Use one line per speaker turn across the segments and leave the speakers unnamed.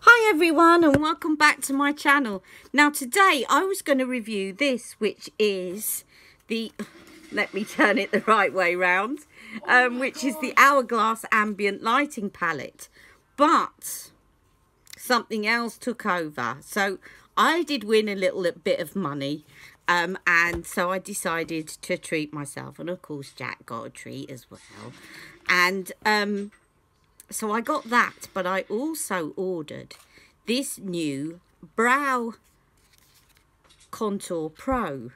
Hi everyone and welcome back to my channel. Now today I was going to review this, which is the, let me turn it the right way round, which is the Hourglass Ambient Lighting Palette. But something else took over. So I did win a little bit of money and so I decided to treat myself. And of course Jack got a treat as well. And so I got that, but I also ordered this new Brow Contour Pro.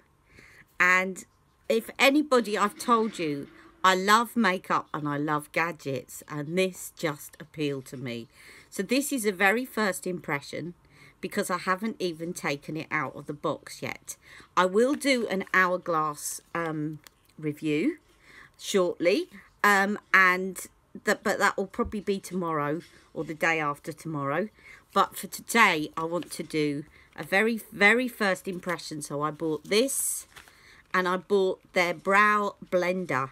And if anybody, I've told you, I love makeup and I love gadgets, and this just appealed to me. So this is a very first impression because I haven't even taken it out of the box yet. I will do an Hourglass review shortly, but that will probably be tomorrow or the day after tomorrow. But for today I want to do a very first impression. So I bought this and I bought their brow blender,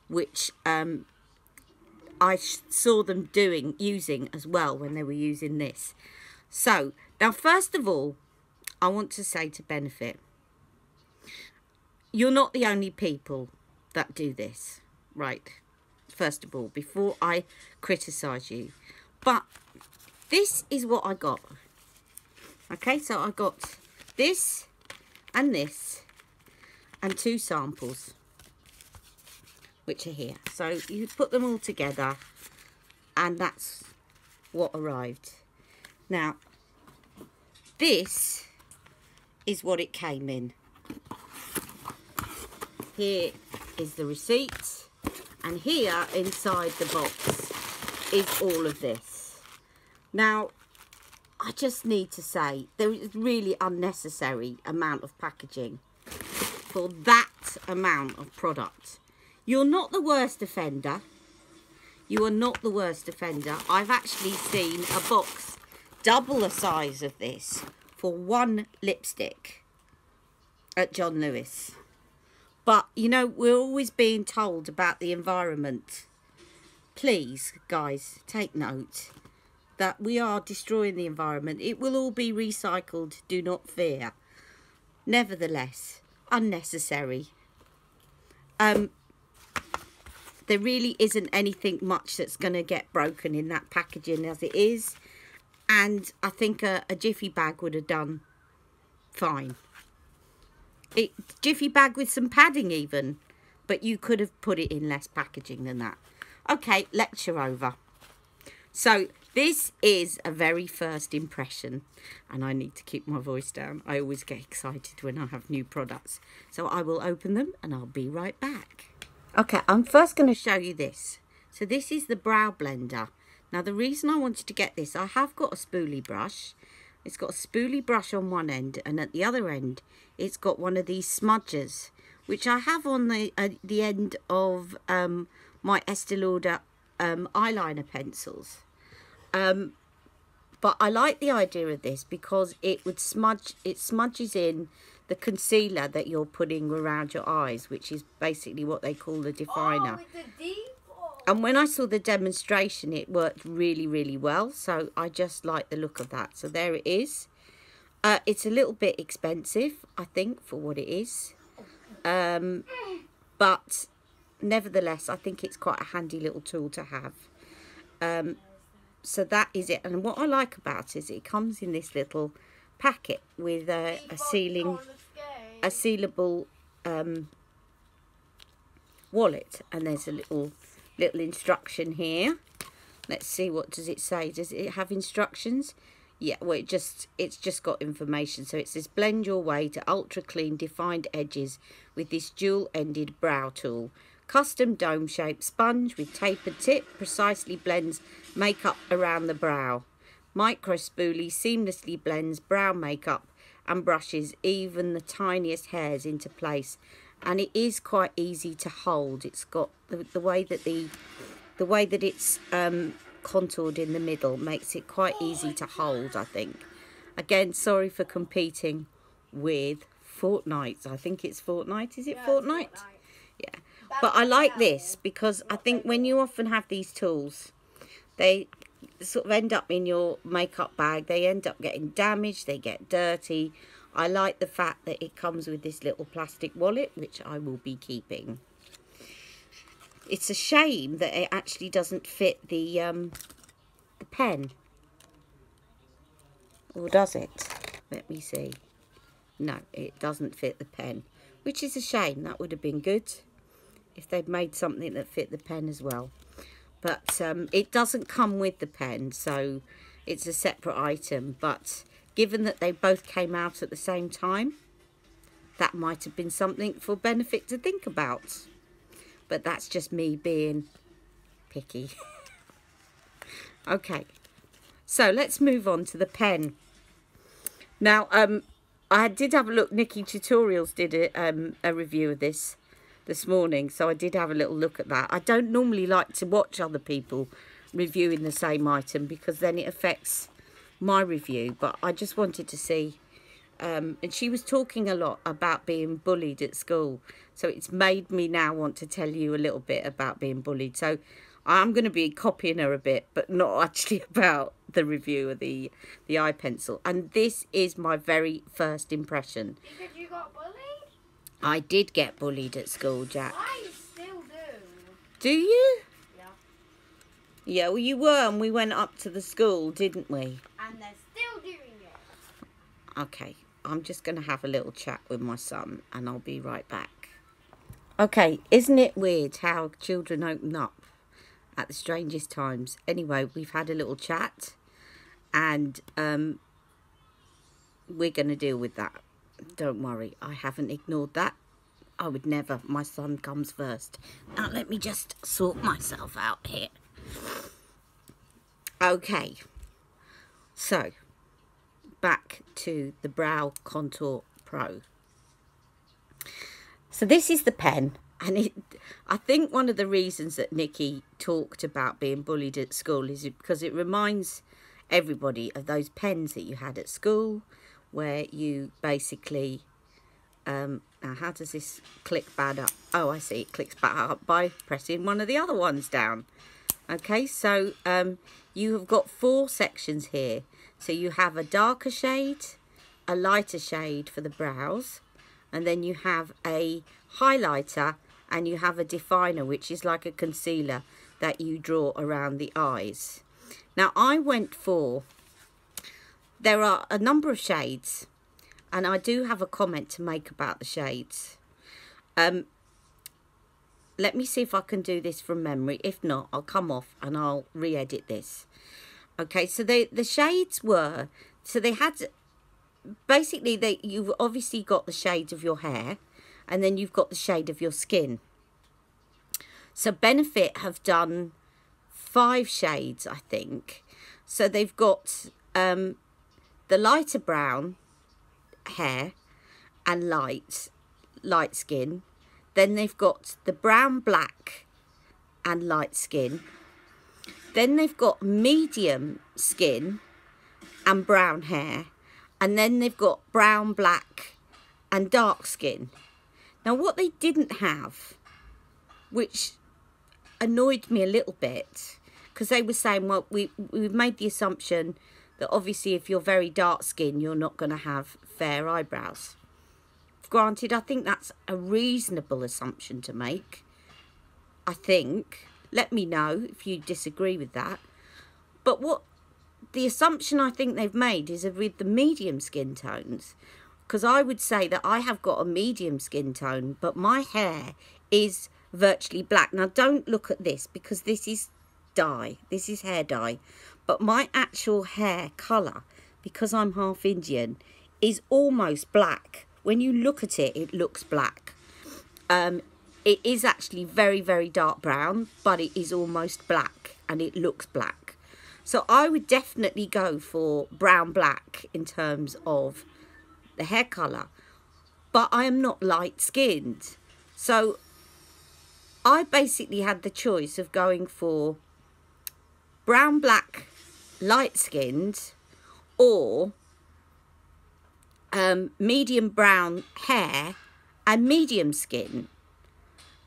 which I saw them using as well when they were using this. So now first of all I want to say to Benefit, you're not the only people that do this, right? First of all, before I criticize you, but this is what I got. Okay, so I got this and two samples which are here. So you put them all together and that's what arrived. Now this is what it came in. Here is the receipt. And here inside the box is all of this. Now, I just need to say, there is really unnecessary amount of packaging for that amount of product. You're not the worst offender. You are not the worst offender. I've actually seen a box double the size of this for one lipstick at John Lewis. But, you know, we're always being told about the environment. Please, guys, take note that we are destroying the environment. It will all be recycled, do not fear. Nevertheless, unnecessary. There really isn't anything much that's going to get broken in that packaging as it is. And I think a jiffy bag would have done fine. Jiffy bag with some padding even, but you could have put it in less packaging than that. Okay, lecture over. So this is a very first impression, and I need to keep my voice down. I always get excited when I have new products. So I will open them and I'll be right back. Okay, I'm first going to show you this. So this is the brow blender. Now the reason I wanted to get this, I have got a spoolie brush. It's got a spoolie brush on one end, and at the other end it's got one of these smudgers, which I have on the end of my Estee Lauder eyeliner pencils. But I like the idea of this because it smudges in the concealer that you're putting around your eyes, which is basically what they call the definer. And when I saw the demonstration, it worked really well. So I just like the look of that. So there it is. It's a little bit expensive, I think, for what it is. But nevertheless, I think it's quite a handy little tool to have. So that is it. And what I like about it is it comes in this little packet with a sealable wallet. And there's a little instruction here. Let's see, what does it say? Does it have instructions? Yeah, well, it's just got information. So it says blend your way to ultra clean defined edges with this dual ended brow tool. Custom dome shaped sponge with tapered tip precisely blends makeup around the brow. Micro spoolie seamlessly blends brow makeup and brushes even the tiniest hairs into place. And it is quite easy to hold. It's got the way that it's contoured in the middle makes it quite easy to hold, I think. Again, sorry for competing with Fortnite. I think it's Fortnite. Is it Fortnite? Yeah. But I like this because I think when you often have these tools, they sort of end up in your makeup bag. They end up getting damaged, they get dirty. I like the fact that it comes with this little plastic wallet, which I will be keeping. It's a shame that it actually doesn't fit the pen. Or does it? Let me see. No, it doesn't fit the pen, which is a shame. That would have been good if they'd made something that fit the pen as well. But it doesn't come with the pen, so it's a separate item. But given that they both came out at the same time, that might have been something for Benefit to think about. But that's just me being picky. Okay, so let's move on to the pen. Now, I did have a look. Nikkie Tutorials did a review of this morning, so I did have a little look at that. I don't normally like to watch other people reviewing the same item because then it affects my review, but I just wanted to see. And she was talking a lot about being bullied at school, so it's made me now want to tell you a little bit about being bullied. So I'm going to be copying her a bit, but not actually about the review of the eye pencil. And this is my very first impression.
Because you got bullied?
I did get bullied at school, Jack.
I still do.
Do you?
Yeah.
Yeah, well, you were, and we went up to the school, didn't we?
And they're still doing it.
Okay, I'm just going to have a little chat with my son, and I'll be right back. Okay, isn't it weird how children open up at the strangest times? Anyway, we've had a little chat, and we're going to deal with that. Don't worry, I haven't ignored that. I would never. My son comes first. Now, let me just sort myself out here. Okay, so back to the Brow Contour Pro. So this is the pen, and I think one of the reasons that Nikkie talked about being bullied at school is because it reminds everybody of those pens that you had at school, where you basically, now how does this click bad up? Oh, I see, it clicks bad up by pressing one of the other ones down. Okay, so you have got 4 sections here. So you have a darker shade, a lighter shade for the brows, and then you have a highlighter, and you have a definer, which is like a concealer that you draw around the eyes. Now, I went for, there are a number of shades, and I do have a comment to make about the shades. Let me see if I can do this from memory. If not, I'll come off and I'll re-edit this. Okay, so the shades were, so they had, basically you've obviously got the shades of your hair, and then you've got the shade of your skin. So Benefit have done 5 shades, I think. So they've got the lighter brown hair and light skin. Then they've got the brown black and light skin. Then they've got medium skin and brown hair. And then they've got brown, black and dark skin. Now what they didn't have, which annoyed me a little bit, because they were saying, well, we've made the assumption that obviously if you're very dark skinned, you're not going to have fair eyebrows. Granted, I think that's a reasonable assumption to make. I think. Let me know if you disagree with that. But what the assumption I think they've made is with the medium skin tones. Because I would say that I have got a medium skin tone, but my hair is virtually black. Now, don't look at this, because this is dye. This is hair dye. But my actual hair colour, because I'm half Indian, is almost black. When you look at it, it looks black. It is actually very, very dark brown, but it is almost black, and it looks black. So I would definitely go for brown black in terms of the hair colour. But I am not light skinned. So I basically had the choice of going for brown black light skinned, or medium brown hair and medium skin.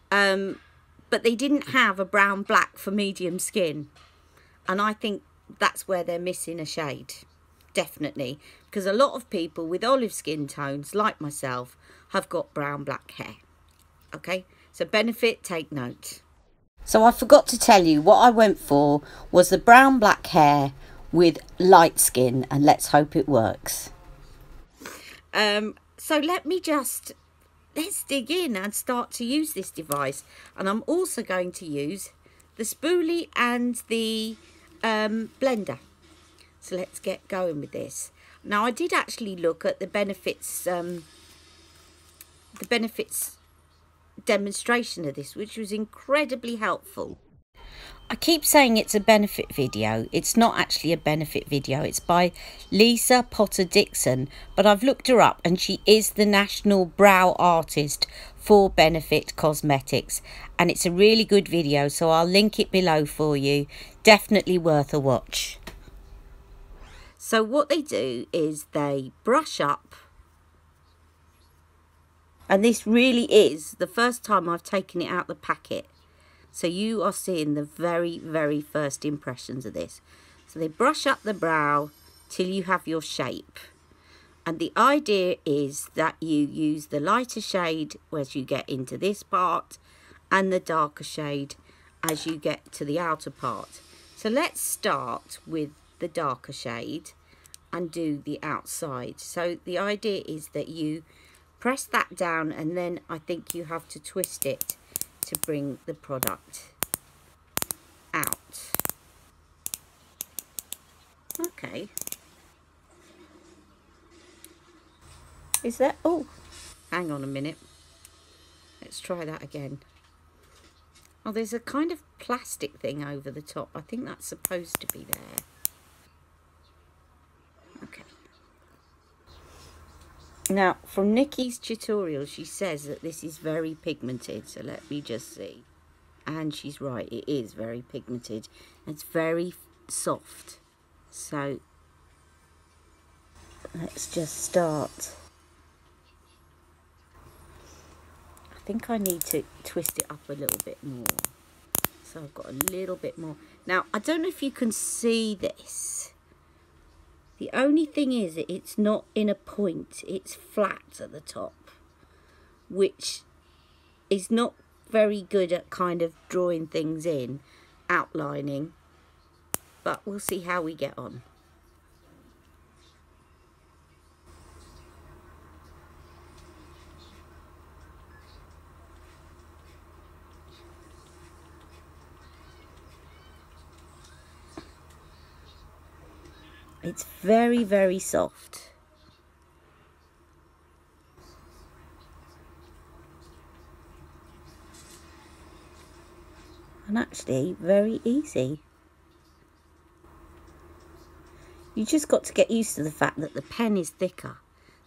But they didn't have a brown black for medium skin. And I think that's where they're missing a shade. Definitely. Because a lot of people with olive skin tones, like myself, have got brown black hair. Okay, so Benefit, take note. So I forgot to tell you, what I went for was the brown black hair with light skin, and let's hope it works. So let's dig in and start to use this device. And I'm also going to use the spoolie and the blender. So let's get going with this. Now I did actually look at the benefits demonstration of this, which was incredibly helpful. I keep saying it's a benefit video. It's not actually a benefit video. It's by Lisa Potter Dixon, but I've looked her up and she is the national brow artist for Benefit Cosmetics, and it's a really good video, so I'll link it below for you. Definitely worth a watch. So what they do is they brush up, and this really is the first time I've taken it out the packet. So you are seeing the very, very first impressions of this. So they brush up the brow till you have your shape. And the idea is that you use the lighter shade as you get into this part and the darker shade as you get to the outer part. So let's start with the darker shade and do the outside. So the idea is that you press that down, and then I think you have to twist it to bring the product out. Okay. Is that, oh, hang on a minute. Let's try that again. Oh, there's a kind of plastic thing over the top. I think that's supposed to be there. Okay. Now, from Nikkie's Tutorials, she says that this is very pigmented. So let me just see. And she's right, it is very pigmented. It's very soft. So let's just start. I think I need to twist it up a little bit more. So I've got a little bit more. Now, I don't know if you can see this. The only thing is that it's not in a point, it's flat at the top, which is not very good at kind of drawing things in, outlining, but we'll see how we get on. It's very, very soft. And actually very easy. You just got to get used to the fact that the pen is thicker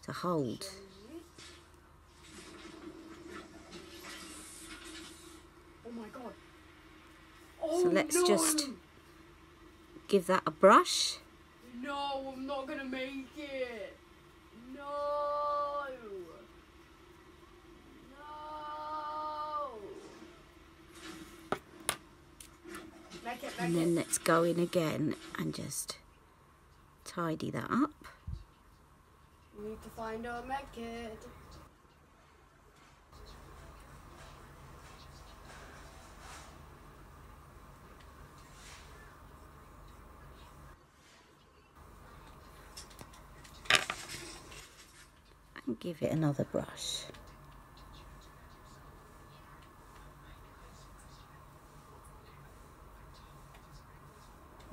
to hold.
Oh my god. Oh,
so let's just give that a brush.
No, I'm not gonna make it. No. No.
And then let's go in again and just tidy that up.
We need to find a method.
And give it another brush.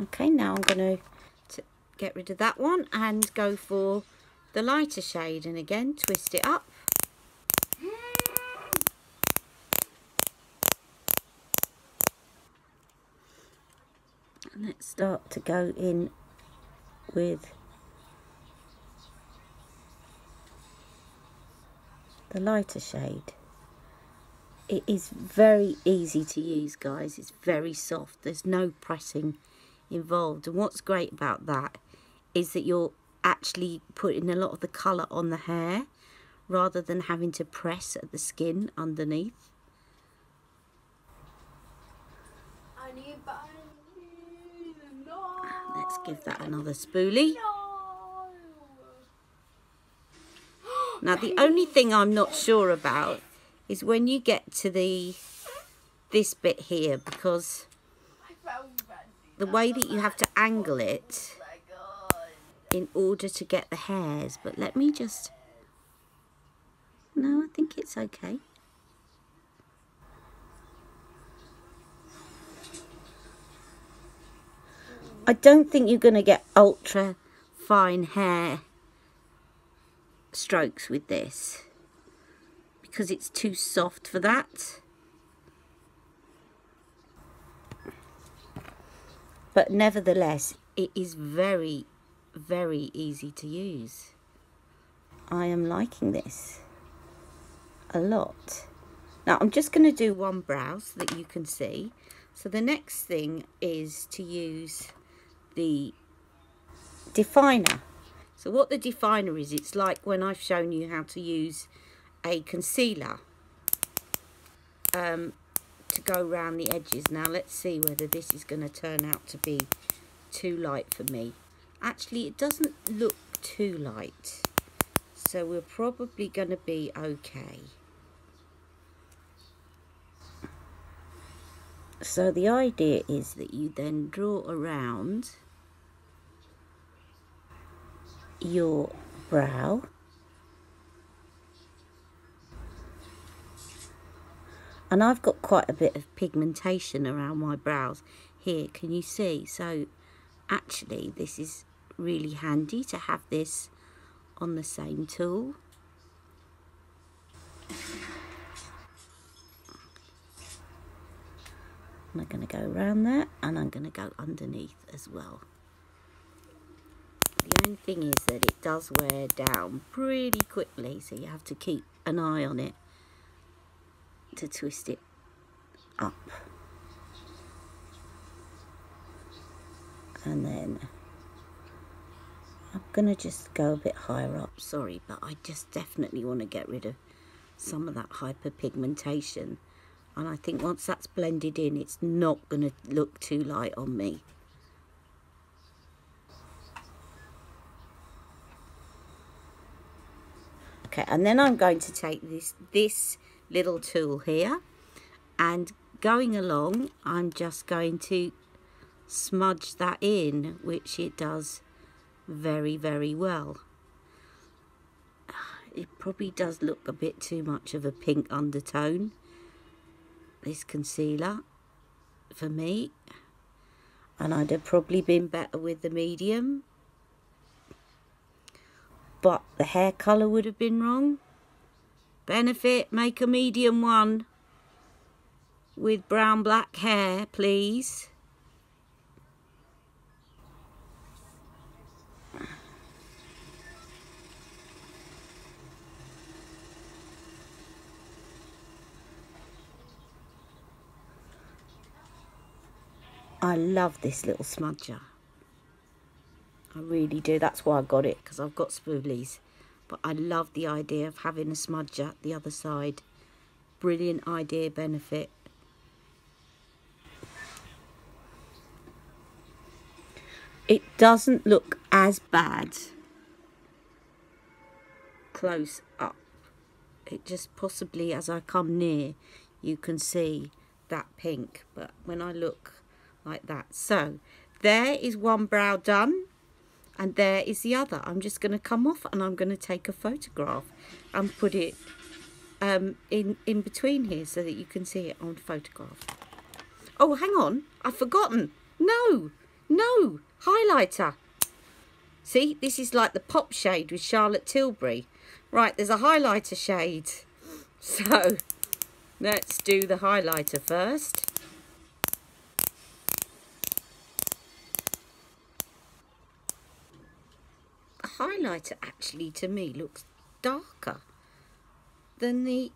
Okay, now I'm going to get rid of that one and go for the lighter shade, and again twist it up. And let's start to go in with the lighter shade. It is very easy to use, guys. It's very soft. There's no pressing involved, and what's great about that is that you're actually putting a lot of the colour on the hair rather than having to press at the skin underneath. Let's give that another spoolie. Now the only thing I'm not sure about is when you get to this bit here, because the way that you have to angle it in order to get the hairs. But let me just... No, I think it's okay. I don't think you're going to get ultra fine hair strokes with this because it's too soft for that. But nevertheless, it is very, very easy to use. I am liking this a lot. Now I'm just going to do one brow so that you can see. So the next thing is to use the definer. So what the definer is, it's like when I've shown you how to use a concealer to go around the edges. Now let's see whether this is going to turn out to be too light for me. Actually, it doesn't look too light, so we're probably going to be okay. So the idea is that you then draw around your brow, and I've got quite a bit of pigmentation around my brows here, can you see? So actually this is really handy to have this on the same tool. I'm going to go around that, and I'm going to go underneath as well. The only thing is that it does wear down pretty quickly, so you have to keep an eye on it to twist it up. And then I'm going to just go a bit higher up. Sorry, but I just definitely want to get rid of some of that hyperpigmentation. And I think once that's blended in, it's not going to look too light on me. Okay, and then I'm going to take this little tool here, and going along, I'm just going to smudge that in, which it does very, very well. It probably does look a bit too much of a pink undertone, this concealer, for me, and I'd have probably been better with the medium, but the hair colour would have been wrong. Benefit, make a medium one with brown black hair, please. I love this little smudger. I really do. That's why I got it, because I've got spoolies. But I love the idea of having a smudger the other side. Brilliant idea, Benefit. It doesn't look as bad close up. It just possibly, as I come near, you can see that pink. But when I look like that. So there is one brow done, and there is the other. I'm just going to come off, and I'm going to take a photograph and put it in between here so that you can see it on photograph. Oh, hang on, I've forgotten. No, highlighter. See, this is like the pop shade with Charlotte Tilbury. Right, there's a highlighter shade. So let's do the highlighter first. Highlighter actually to me looks darker than the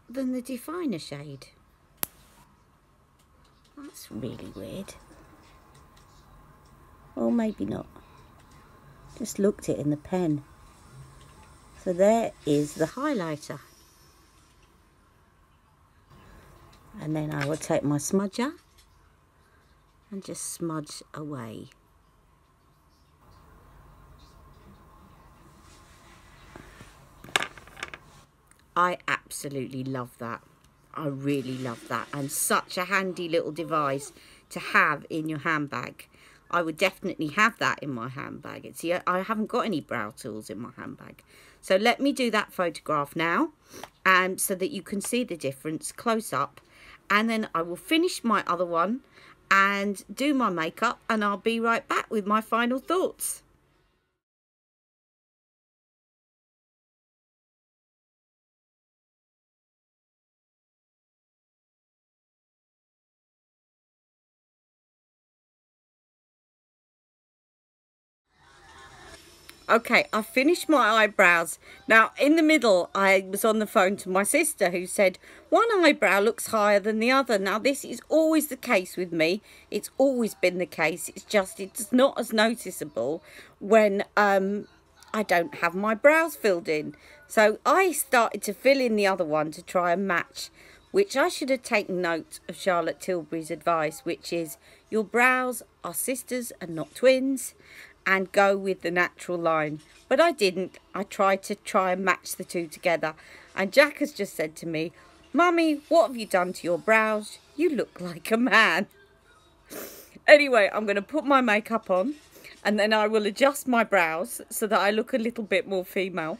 definer shade. That's really weird. Or maybe not. Just looked it in the pen. So there is the highlighter. And then I will take my smudger and just smudge away. I absolutely love that. I really love that, and such a handy little device to have in your handbag. I would definitely have that in my handbag. See, I haven't got any brow tools in my handbag. So let me do that photograph now, so that you can see the difference close up, and then I will finish my other one and do my makeup, and I'll be right back with my final thoughts. Okay, I've finished my eyebrows. Now, in the middle, I was on the phone to my sister who said, one eyebrow looks higher than the other. Now, this is always the case with me. It's always been the case. It's just, it's not as noticeable when I don't have my brows filled in. So I started to fill in the other one to try and match, which I should have taken note of Charlotte Tilbury's advice, which is your brows are sisters and not twins, and go with the natural line. But I didn't. I tried to match the two together, and Jack has just said to me, Mummy, what have you done to your brows? You look like a man. Anyway, I'm going to put my makeup on, and then I will adjust my brows so that I look a little bit more female,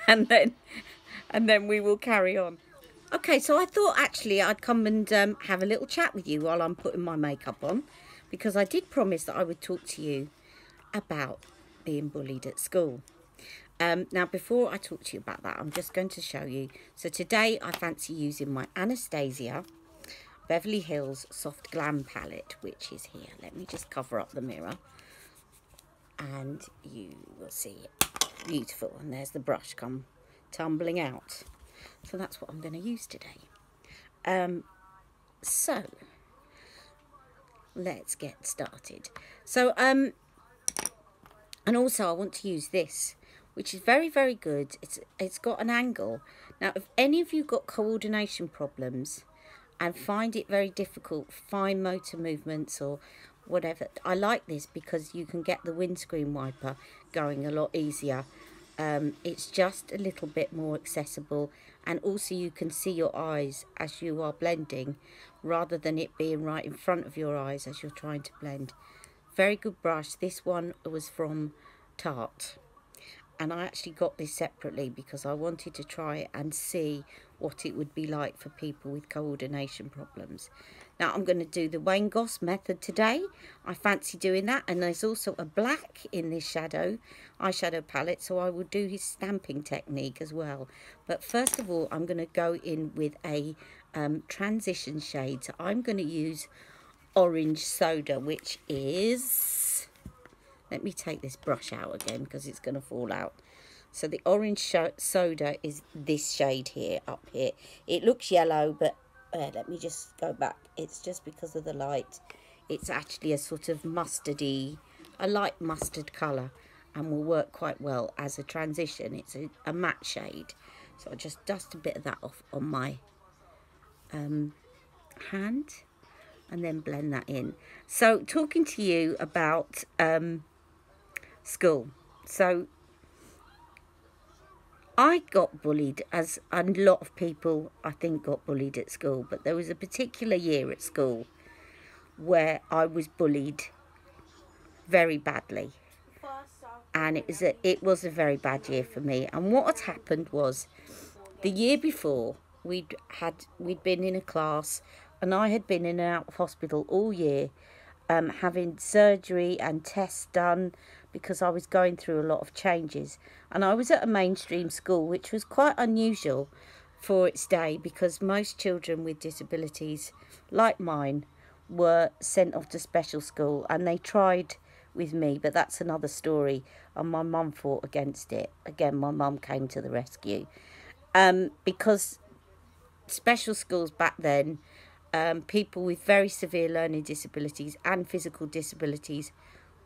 and then we will carry on. Okay, so I thought actually I'd come and have a little chat with you while I'm putting my makeup on, because I did promise that I would talk to you about being bullied at school. Now, before I talk to you about that, I'm just going to show you. So today I fancy using my Anastasia Beverly Hills Soft Glam palette, which is here. Let me just cover up the mirror and you will see it. Beautiful. And there's the brush come tumbling out. So that's what I'm going to use today. So let's get started. So and also I want to use this, which is very, very good. It's got an angle. Now, if any of you got coordination problems and find it very difficult, fine motor movements or whatever, I like this because you can get the windscreen wiper going a lot easier. It's just a little bit more accessible, and also you can see your eyes as you are blending rather than it being right in front of your eyes as you're trying to blend. Very good brush. This one was from Tarte, and I actually got this separately because I wanted to try it and see what it would be like for people with coordination problems. Now I'm going to do the Wayne Goss method today. I fancy doing that, and there's also a black in this eyeshadow palette, so I will do his stamping technique as well. But first of all, I'm going to go in with a transition shade. So I'm going to use Orange Soda, which is, let me take this brush out again because it's going to fall out. So the Orange Soda is this shade here, up here. It looks yellow, but let me just go back. It's just because of the light. It's actually a sort of mustardy, a light mustard colour, and will work quite well as a transition. It's a matte shade. So I'll just dust a bit of that off on my hand, and then blend that in. So talking to you about school. So I got bullied, as a lot of people I think got bullied at school, but there was a particular year at school where I was bullied very badly, and it was a very bad year for me. And what had happened was, the year before we'd been in a class, and I had been in and out of hospital all year, having surgery and tests done because I was going through a lot of changes. And I was at a mainstream school, which was quite unusual for its day, because most children with disabilities like mine were sent off to special school, and they tried with me, but that's another story, and my mum fought against it. Again, my mum came to the rescue, because special schools back then, people with very severe learning disabilities and physical disabilities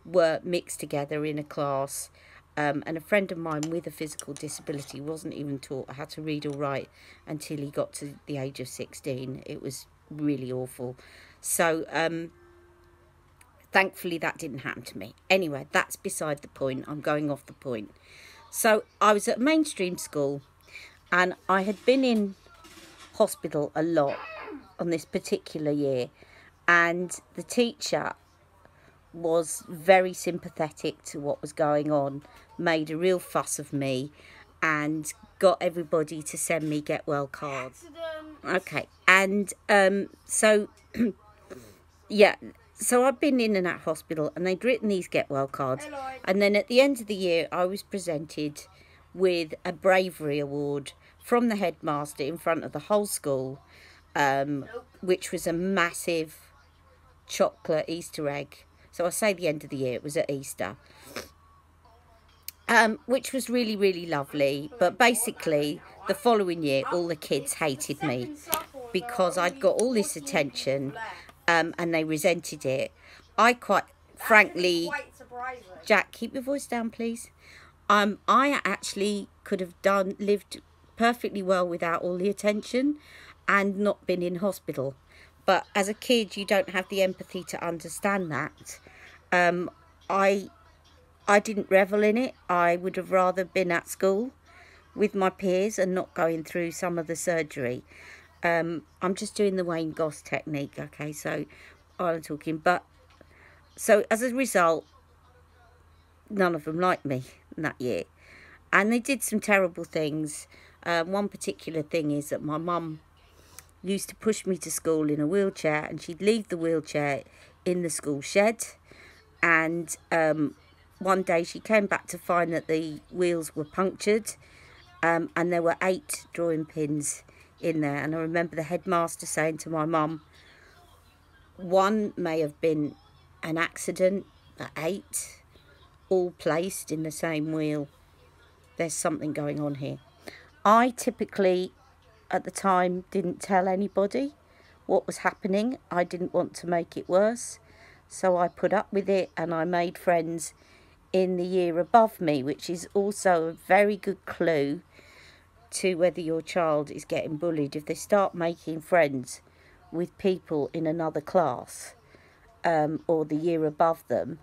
were mixed together in a class, and a friend of mine with a physical disability wasn't even taught how to read or write until he got to the age of 16. It was really awful. So Thankfully, that didn't happen to me. Anyway, that's beside the point. I'm going off the point. So I was at mainstream school, and I had been in hospital a lot on this particular year, and the teacher was very sympathetic to what was going on, made a real fuss of me, and got everybody to send me get well cards. Okay, and so yeah, so I've been in and out of hospital, and they'd written these get well cards. And then at the end of the year, I was presented with a bravery award from the headmaster in front of the whole school, which was a massive chocolate Easter egg. So I say the end of the year, it was at Easter. Which was really, really lovely. But basically, the following year, all the kids hated me because I'd got all this attention, and they resented it. I quite frankly... Jack, keep your voice down, please. I actually could have lived perfectly well without all the attention and not been in hospital. But as a kid, you don't have the empathy to understand that. I didn't revel in it. I would have rather been at school with my peers and not going through some of the surgery. I'm just doing the Wayne Goss technique, okay, so while I'm talking. But so as a result, none of them liked me that year. And they did some terrible things. One particular thing is that my mum used to push me to school in a wheelchair, and she'd leave the wheelchair in the school shed. And one day she came back to find that the wheels were punctured, and there were 8 drawing pins in there. And I remember the headmaster saying to my mum, one may have been an accident, but 8 all placed in the same wheel. There's something going on here. I typically, at the time, didn't tell anybody what was happening. I didn't want to make it worse. So I put up with it, and I made friends in the year above me, which is also a very good clue to whether your child is getting bullied. If they start making friends with people in another class, or the year above them,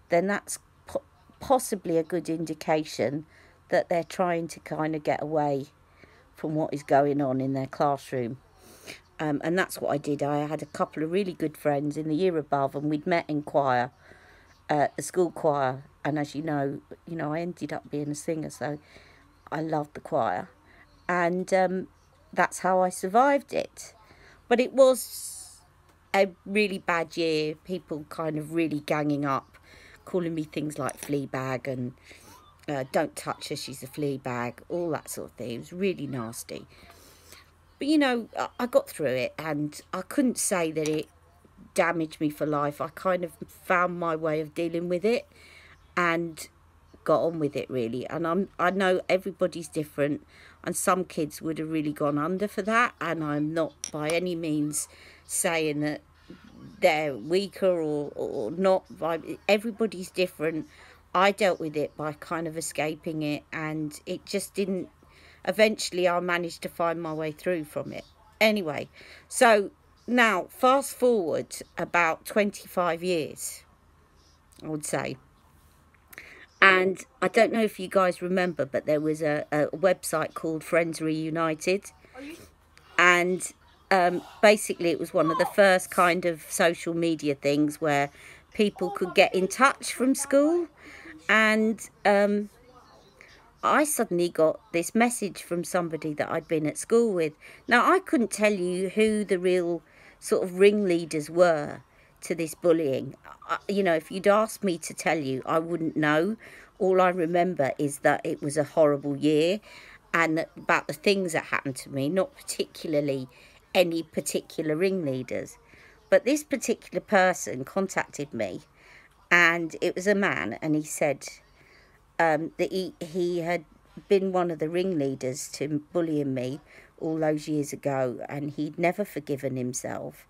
then that's possibly a good indication that they're trying to kind of get away from what is going on in their classroom. And that's what I did. I had a couple of really good friends in the year above, and we'd met in choir, the school choir. And as you know, I ended up being a singer, so I loved the choir. And that's how I survived it. But it was a really bad year. People kind of really ganging up, calling me things like flea bag and don't touch her, she's a flea bag, all that sort of thing. It was really nasty. But, I got through it, and I couldn't say that it damaged me for life. I kind of found my way of dealing with it and got on with it, really. And I know everybody's different, and some kids would have really gone under for that, and I'm not by any means saying that they're weaker or not. Everybody's different. I dealt with it by kind of escaping it, and it just didn't... Eventually, I managed to find my way through from it. Anyway, so now, fast forward about 25 years, I would say. And I don't know if you guys remember, but there was a website called Friends Reunited. And basically, it was one of the first kind of social media things where people could get in touch from school. And I suddenly got this message from somebody that I'd been at school with. Now, I couldn't tell you who the real sort of ringleaders were to this bullying. If you'd asked me to tell you, I wouldn't know. All I remember is that it was a horrible year, and about the things that happened to me, not particularly any particular ringleaders. But this particular person contacted me, and it was a man, and he said that he had been one of the ringleaders to bullying me all those years ago, and he'd never forgiven himself,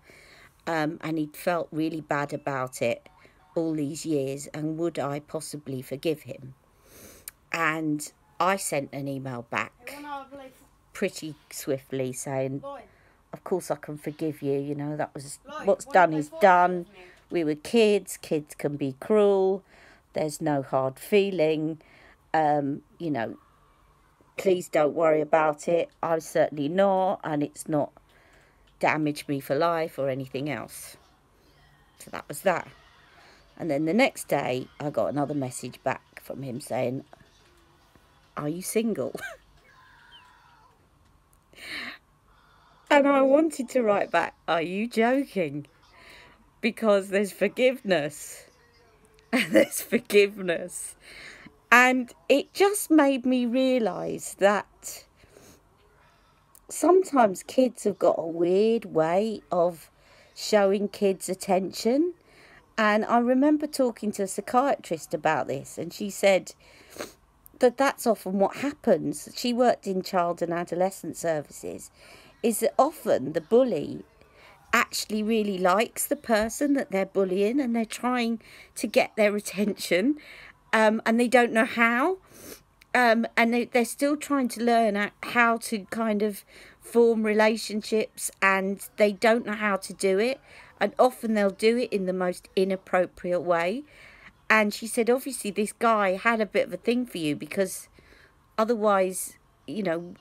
and he'd felt really bad about it all these years, and would I possibly forgive him? And I sent an email back pretty swiftly saying, of course I can forgive you, that was what's done is done. We were kids. Kids can be cruel. There's no hard feeling. You know, please don't worry about it. I'm certainly not, and it's not damaged me for life or anything else. So that was that. And then the next day, I got another message back from him saying, "Are you single?" And I wanted to write back, "Are you joking?" Because there's forgiveness. There's forgiveness. And it just made me realise that sometimes kids have got a weird way of showing kids attention. And I remember talking to a psychiatrist about this, and she said that that's often what happens. She worked in child and adolescent services, is that often the bully actually really likes the person that they're bullying, and they're trying to get their attention, and they don't know how, and they're still trying to learn how to kind of form relationships, and they don't know how to do it, and often they'll do it in the most inappropriate way. And she said, obviously this guy had a bit of a thing for you, because otherwise, you know,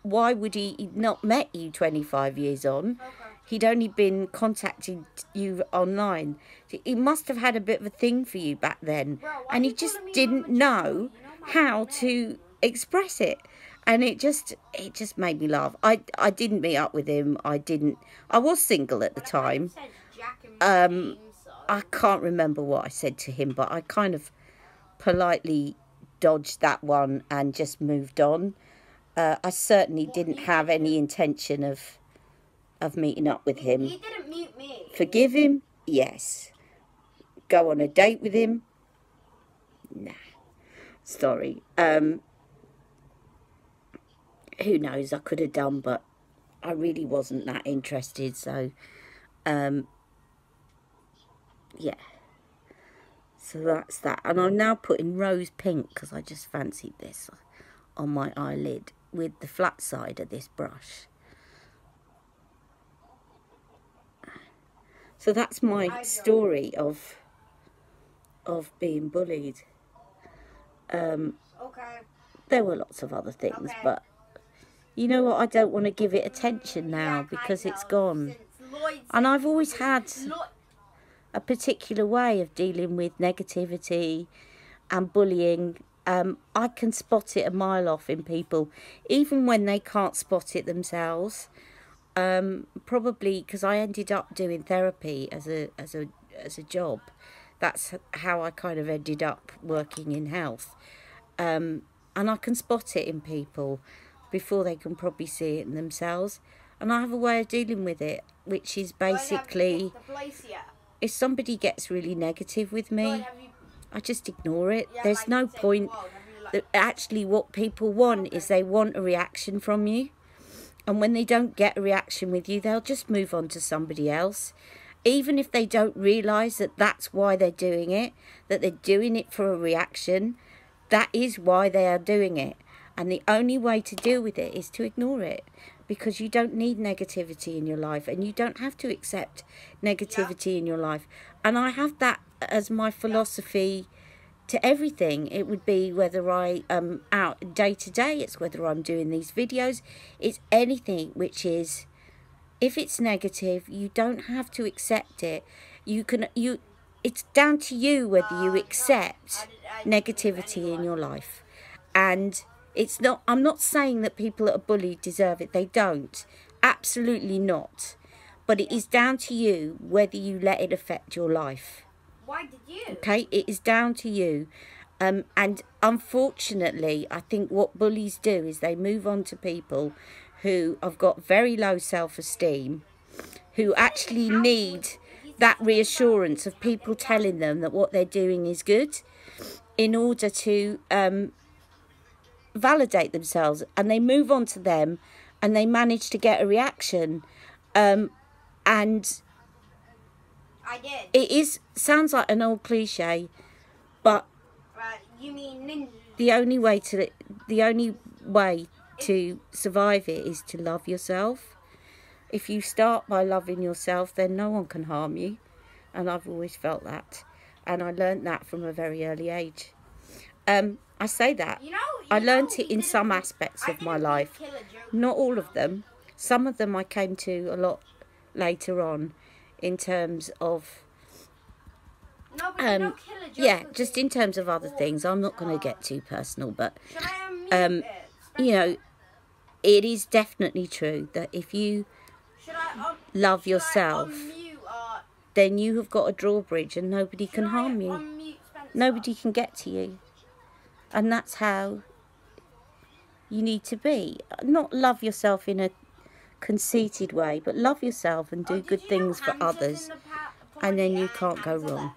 why would he'd not met you 25 years on? He'd only been contacting you online. He must have had a bit of a thing for you back then. And he just didn't know how to express it. And it just made me laugh. I didn't meet up with him. I was single at the time. I can't remember what I said to him, but I kind of politely dodged that one and just moved on. I certainly didn't have any intention of meeting up with him.
He didn't mute me.
Forgive him? Yes. Go on a date with him? Nah. Sorry. Who knows? I could have done, but I really wasn't that interested. So, yeah. So that's that. And I'm now putting rose pink because I just fancied this on my eyelid with the flat side of this brush. So that's my story of being bullied.
Okay.
There were lots of other things, but you know what? I don't want to give it attention now because it's gone. And I've always had a particular way of dealing with negativity and bullying. I can spot it a mile off in people, even when they can't spot it themselves. Probably because I ended up doing therapy as a job. That's how I kind of ended up working in health. And I can spot it in people before they can probably see it in themselves. And I have a way of dealing with it, which is basically, if somebody gets really negative with me, I just ignore it. There's no point. Actually, what people want is they want a reaction from you. And when they don't get a reaction with you, they'll just move on to somebody else. Even if they don't realise that that's why they're doing it, that they're doing it for a reaction, that is why they are doing it. And the only way to deal with it is to ignore it. Because you don't need negativity in your life. And you don't have to accept negativity in your life. And I have that as my philosophy to everything. It would be whether I am out day to day, it's whether I'm doing these videos, it's anything which is, if it's negative, you don't have to accept it. It's down to you whether you accept negativity in your life. And it's not, I'm not saying that people that are bullied deserve it. They don't. Absolutely not. But it is down to you whether you let it affect your life.
Why did you?
Okay, it is down to you. And unfortunately, I think what bullies do is they move on to people who have got very low self-esteem, who actually need that reassurance of people telling them that what they're doing is good in order to validate themselves. And they move on to them and they manage to get a reaction. And
I did.
it sounds like an old cliche, but
You mean ninja?
the only way to survive it is to love yourself. If you start by loving yourself, then no one can harm you. and I've always felt that, and I learned that from a very early age. I say that I learnt it in some aspects of my life, not all of them. Some of them I came to a lot later on, in terms of yeah, just in terms of other things. I'm not going to get too personal, but you know, it is definitely true that if you love yourself, then you have got a drawbridge and nobody can harm you. Nobody can get to you. And that's how you need to be. Not love yourself in a conceited way, but love yourself and do good things for others, and then you can't go wrong.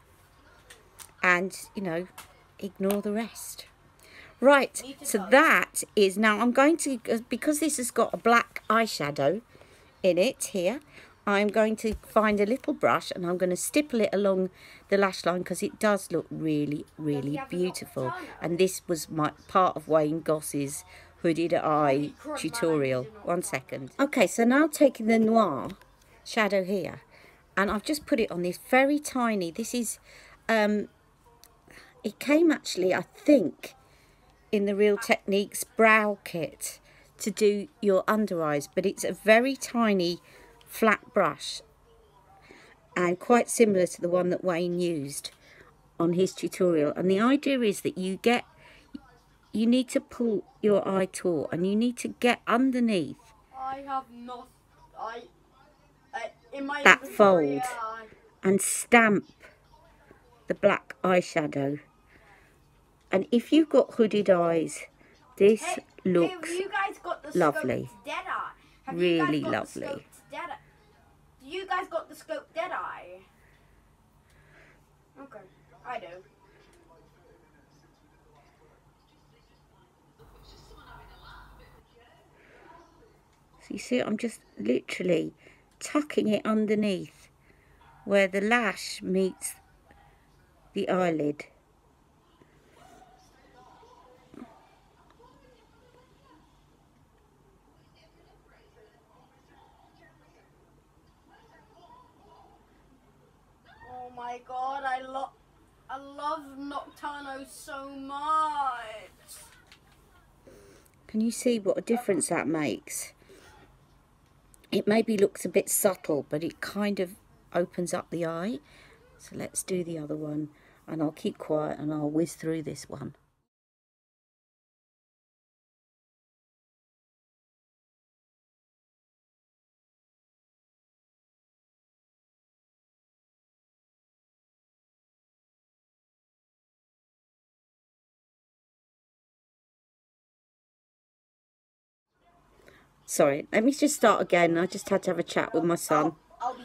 And, you know, ignore the rest. Right, so that is, now I'm going to, because this has got a black eyeshadow in it here, I'm going to find a little brush and I'm going to stipple it along the lash line, because it does look really, really beautiful. And this was my part of Wayne Goss's hooded eye tutorial. 1 second. Okay, so now taking the noir shadow here, and I've just put it on this very tiny, this is, it came actually, I think, in the Real Techniques brow kit to do your under eyes, but it's a very tiny flat brush and quite similar to the one that Wayne used on his tutorial. And the idea is that you need to pull your eye taut and you need to get underneath that fold and stamp the black eyeshadow. And if you've got hooded eyes, this looks lovely. Really lovely.
You guys got the scope dead eye? Okay, I do.
So you see, I'm just literally tucking it underneath where the lash meets the eyelid.
Oh my god, I love Nocturno so much.
Can you see what a difference that makes? It maybe looks a bit subtle, but it kind of opens up the eye. So let's do the other one, and I'll keep quiet and I'll whiz through this one. Sorry, let me just start again. I just had to have a chat with my son
I'll be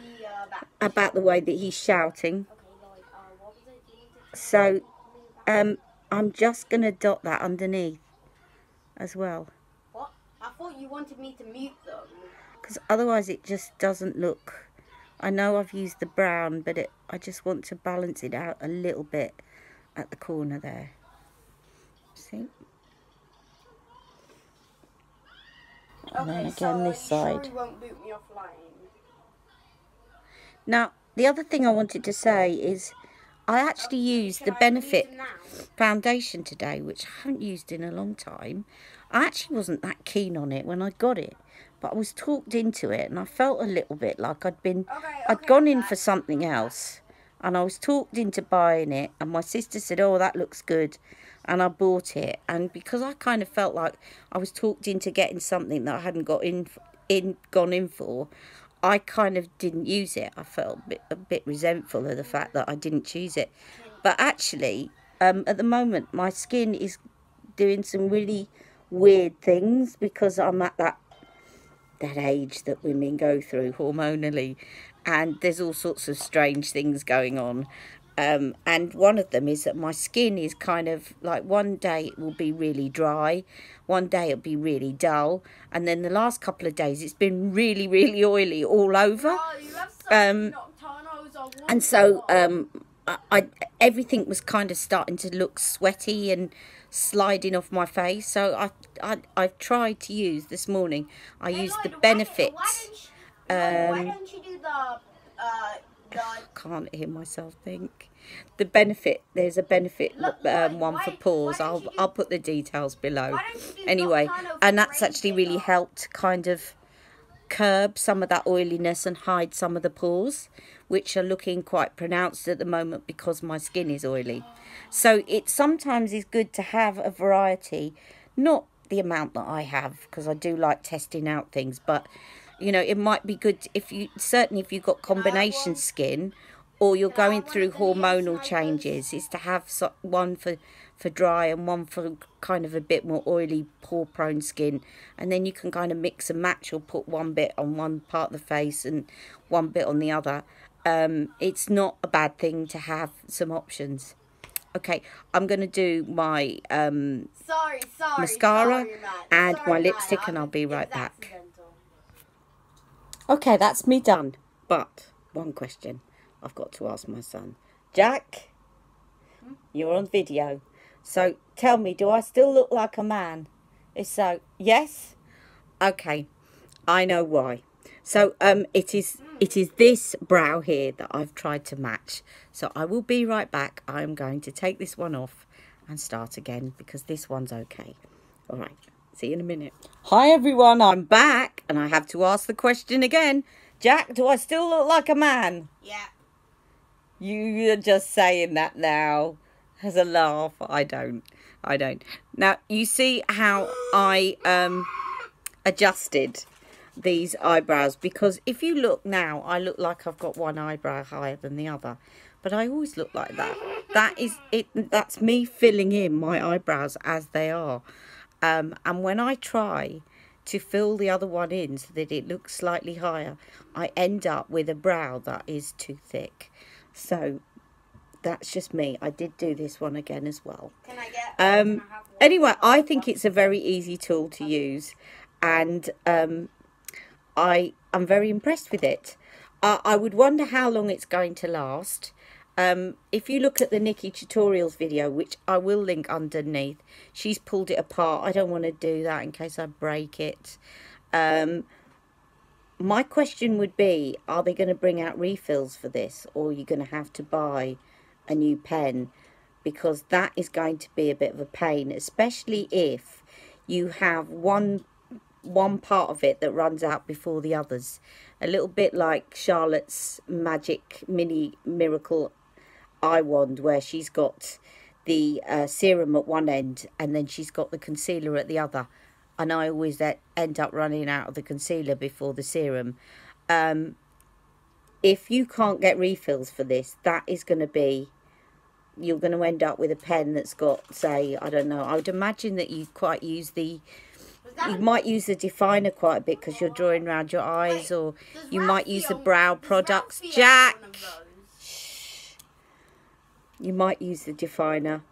back.
about the way that he's shouting.
Okay, what was it?
So, I'm just going to dot that underneath as well.
What? I thought you wanted me to mute them.
Because otherwise it just doesn't look... I know I've used the brown, but I just want to balance it out a little bit at the corner there. See? And then again this side.
Sure won't boot me offline.
Now, the other thing I wanted to say is I actually used the Benefit foundation today, which I haven't used in a long time. I actually wasn't that keen on it when I got it, but I was talked into it and I felt a little bit like I'd gone in for something else and I was talked into buying it, and my sister said, oh, that looks good, and I bought it. And because I kind of felt like I was talked into getting something that I hadn't gone in for, I kind of didn't use it. I felt a bit resentful of the fact that I didn't choose it. But actually, at the moment, my skin is doing some really weird things because I'm at that age that women go through hormonally, and there's all sorts of strange things going on. And one of them is that my skin is kind of like, one day it will be really dry, one day it'll be really dull, and then the last couple of days it's been really, really oily all over.
Oh, you have some
and so everything was kind of starting to look sweaty and sliding off my face. So I've tried to use this morning. I used the Benefit.
Why don't you do the
Can't hear myself think. The benefit, there's a benefit one for pores. I'll put the details below. Anyway, and that's actually really helped kind of curb some of that oiliness and hide some of the pores, which are looking quite pronounced at the moment because my skin is oily. So it sometimes is good to have a variety, not the amount that I have, because I do like testing out things, but you know, it might be good if you, certainly if you've got combination skin or you're going through hormonal changes, is to have one for dry and one for kind of a bit more oily, pore prone skin, and then you can kind of mix and match, or put one bit on one part of the face and one bit on the other. It's not a bad thing to have some options. Okay, I'm going to do my mascara and my lipstick, and I'll be right back. Okay, that's me done. But one question I've got to ask my son. Jack, you're on video. So tell me, do I still look like a man? If so, yes? Okay, I know why. So it is this brow here that I've tried to match. So I will be right back. I'm going to take this one off and start again because this one's okay. All right, see you in a minute. Hi everyone, I'm back and I have to ask the question again. Jack, do I still look like a man?
Yeah.
You're just saying that now as a laugh. I don't. Now, you see how I adjusted these eyebrows, because if you look now, I look like I've got one eyebrow higher than the other, but I always look like that. That is it. That's me filling in my eyebrows as they are. And when I try to fill the other one in so that it looks slightly higher, I end up with a brow that is too thick. So that's just me. I did do this one again as well.
Can I get,
anyway, I think it's a very easy tool to use, and I am very impressed with it. I would wonder how long it's going to last. If you look at the Nikkie Tutorials video, which I will link underneath, she's pulled it apart. I don't want to do that in case I break it. My question would be, are they going to bring out refills for this, or are you going to have to buy a new pen? Because that is going to be a bit of a pain, especially if you have one part of it that runs out before the others. A little bit like Charlotte's Magic Mini Miracle Eye Wand, where she's got the serum at one end and then she's got the concealer at the other. And I always end up running out of the concealer before the serum. If you can't get refills for this, that is going to be, you're going to end up with a pen that's got, say, I don't know, I would imagine that you quite use the, you might use the definer quite a bit because you're drawing around your eyes, or you might use the brow products. Jack! You might use the definer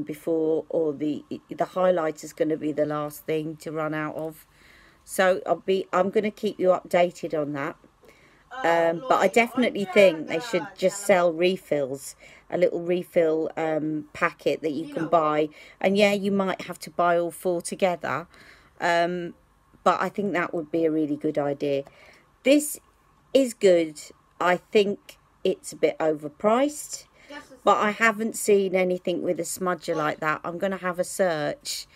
before, or the highlighter is going to be the last thing to run out of. So I'm going to keep you updated on that. But I definitely think they should just sell refills, a little refill packet that you can buy. And yeah, you might have to buy all four together. But I think that would be a really good idea. This is good. I think it's a bit overpriced, but I haven't seen anything with a smudger like that. I'm going to have a search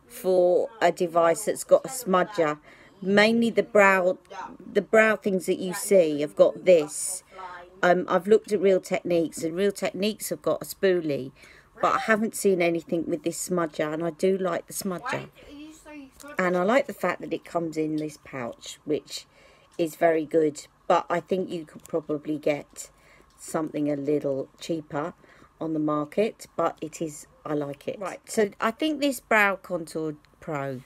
for a device that's got a smudger. Mainly the brow things that you see have got this. I've looked at Real Techniques, and Real Techniques have got a spoolie, but I haven't seen anything with this smudger, and I do like the smudger. And I like the fact that it comes in this pouch, which is very good. But I think you could probably get something a little cheaper on the market, but it is, I like it. Right, so I think this Brow Contour Pro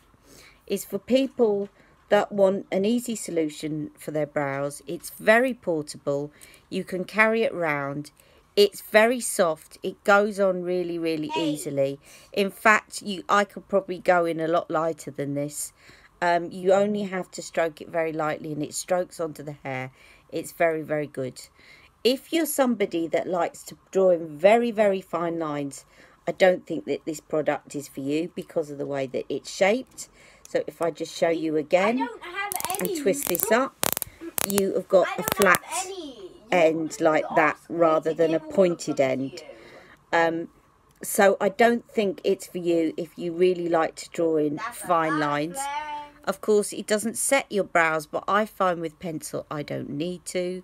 is for people that want an easy solution for their brows. It's very portable. You can carry it around. It's very soft. It goes on really, really easily. In fact, I could probably go in a lot lighter than this. You only have to stroke it very lightly, and it strokes onto the hair. It's very, very good. If you're somebody that likes to draw in very, very fine lines, I don't think that this product is for you because of the way that it's shaped. So if I just show you again and twist this up, you have got a flat end like that rather than a pointed end. So I don't think it's for you if you really like to draw in fine lines. Of course, it doesn't set your brows, but I find with pencil I don't need to.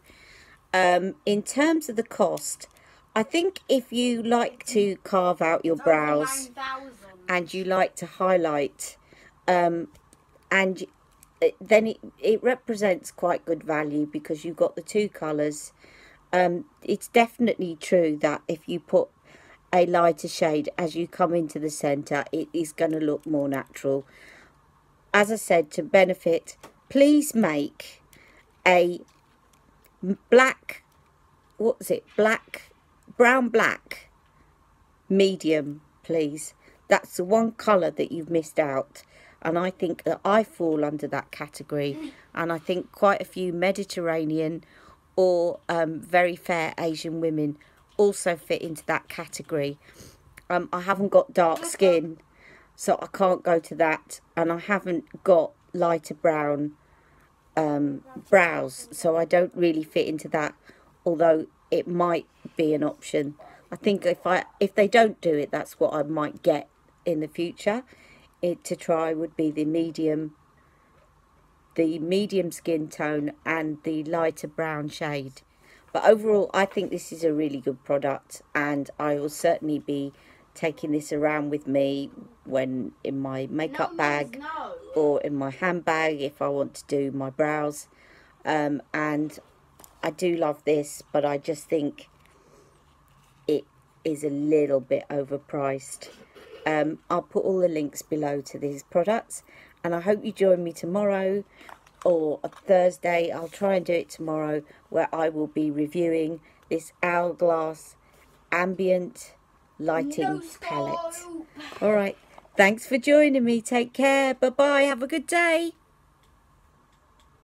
In terms of the cost, I think if you like to carve out your brows and you like to highlight, and then it represents quite good value because you've got the two colours. It's definitely true that if you put a lighter shade as you come into the centre, it is going to look more natural. As I said, to benefit, please make a black, what is it, brown black medium, please. That's the one colour that you've missed out, and I think that I fall under that category, and I think quite a few Mediterranean or very fair Asian women also fit into that category. I haven't got dark skin, so I can't go to that, and I haven't got lighter brown brows, so I don't really fit into that, although it might be an option. I think if they don't do it, that's what I might get in the future. To try would be the medium skin tone and the lighter brown shade. But overall, I think this is a really good product, and I will certainly be taking this around with me when in my makeup bag or in my handbag if I want to do my brows. And I do love this, but I just think it is a little bit overpriced. I'll put all the links below to these products, and I hope you join me tomorrow or a Thursday. I'll try and do it tomorrow, where I will be reviewing this Hourglass Ambient lighting palette. All right, thanks for joining me. Take care. Bye bye. Have a good day.